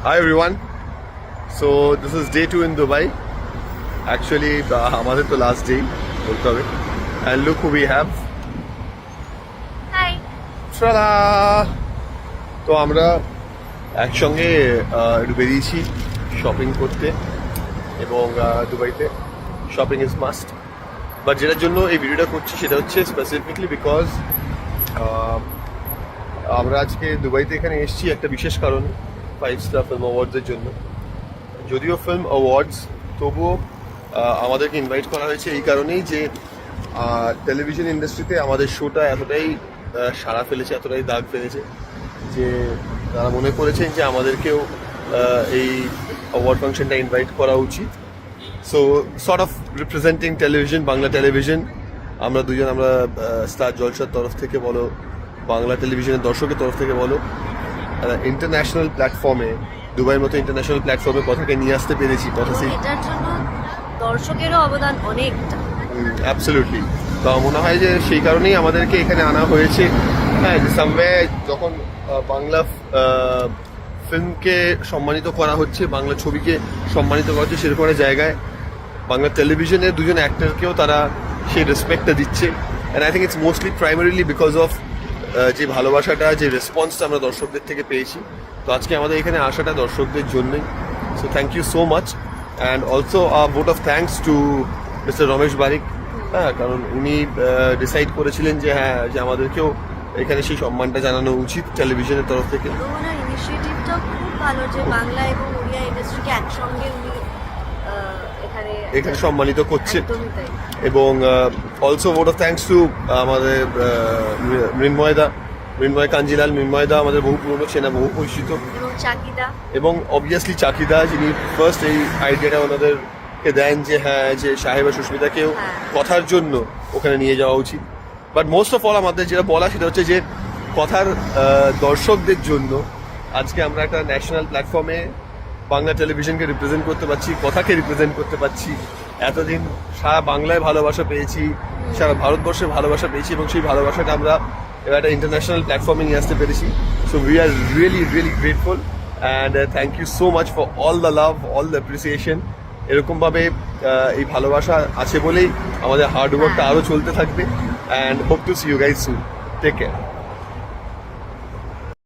Hi everyone. So this is day 2 in Dubai. Actually, আমাদের তো last day বলতে হবে. And look who we have. Hi. Ta-da! তো আমরা একসঙ্গে একটু বেরিয়েছি শপিং করতে এবং দুবাইতে শপিং ইজ মাস্ট। বাট যেটার জন্য এই ভিডিওটা করছি সেটা হচ্ছে স্পেসিফিকলি বিকজ আমরা আজকে দুবাইতে এখানে এসেছি একটা বিশেষ কারণ, 5 স্টার ফিল্ম অ্যাওয়ার্ডসের জন্য। যদিও ফিল্ম অ্যাওয়ার্ডস, তবুও আমাদেরকে ইনভাইট করা হয়েছে এই কারণেই যে টেলিভিশন ইন্ডাস্ট্রিতে আমাদের শোটা এতটাই সাড়া ফেলেছে, এতটাই দাগ ফেলেছে যে তারা মনে করেছেন যে আমাদেরকেও এই অ্যাওয়ার্ড ফাংশনটা ইনভাইট করা উচিত। So sort of representing television, Bangla television, আমরা দুজন, আমরা স্টার জলসার তরফ থেকে বলো, বাংলা টেলিভিশনের দর্শকের তরফ থেকে বলো, ইন্টারন্যাশনাল প্ল্যাটফর্মে, দুবাইয়ের মতো ইন্টারন্যাশনাল প্ল্যাটফর্মে কথাকে নিয়ে আসতে পেরেছি। কথা সেই এটার জন্য দর্শকেরও অবদান অনেকটা। অ্যাবসলিউটলি। তো মনে হয় যে সেই কারণেই আমাদেরকে এখানে আনা হয়েছে। হ্যাঁ, সামওয়ে যখন বাংলা ফিল্মকে সম্মানিত করা হচ্ছে, বাংলা ছবিকে সম্মানিত করা হচ্ছে, সেরকম একটা জায়গায় বাংলা টেলিভিশনের দুজন অ্যাক্টরকেও তারা সেই রেসপেক্টটা দিচ্ছে। And I think it's mostly primarily because of যে ভালোবাসাটা, যে রেসপন্সটা আমরা দর্শকদের থেকে পেয়েছি। তো আজকে আমাদের এখানে আসাটা দর্শকদের জন্যই। So thank you so much, and also vote of thanks to mister Ramesh Barik. হ্যাঁ, কারণ উনি ডিসাইড করেছিলেন যে হ্যাঁ, যে আমাদেরকেও এখানে সেই সম্মানটা জানানো উচিত টেলিভিশনের তরফ থেকে। এবং ওনার ইনিশিয়েটিভটা খুব ভালো যে বাংলা এবং ওড়িয়া ইন্ডাস্ট্রিকে একসঙ্গে উনি এখানে সম্মানিত করছে। একদমই তাই। এবং also vote of thanks two আমাদের মৃন্ময় কাঞ্জিলাল। মৃন্ময়দা আমাদের বহু পুরনো চেনা, বহু পরিচিত। এবং চাকিদা, এবং অবভিয়াসলি চাকিদা, যিনি ফার্স্ট এই আইডিয়াটা ওনাদেরকে দেন যে হ্যাঁ, যে সাহেবা সুস্মিতাকেও কথার জন্য ওখানে নিয়ে যাওয়া উচিত। বাট মোস্ট অফ অল আমাদের যেটা বলা সেটা হচ্ছে যে কথার দর্শকদের জন্য আজকে আমরা একটা ন্যাশনাল প্ল্যাটফর্মে বাংলা টেলিভিশনকে রিপ্রেজেন্ট করতে পারছি, কথাকে রিপ্রেজেন্ট করতে পারছি। এতদিন সারা বাংলায় ভালোবাসা পেয়েছি, সারা ভারতবর্ষে ভালোবাসা পেয়েছি, এবং সেই ভালোবাসাটা আমরা এবার একটা ইন্টারন্যাশনাল প্ল্যাটফর্মে নিয়ে আসতে পেরেছি। So we are really really grateful, and thank you so much for all the love, all the appreciation. এরকমভাবে এই ভালোবাসা আছে বলেই আমাদের হার্ড ওয়ার্কটা আরও চলতে থাকবে, and hope to see you guys soon. Take care.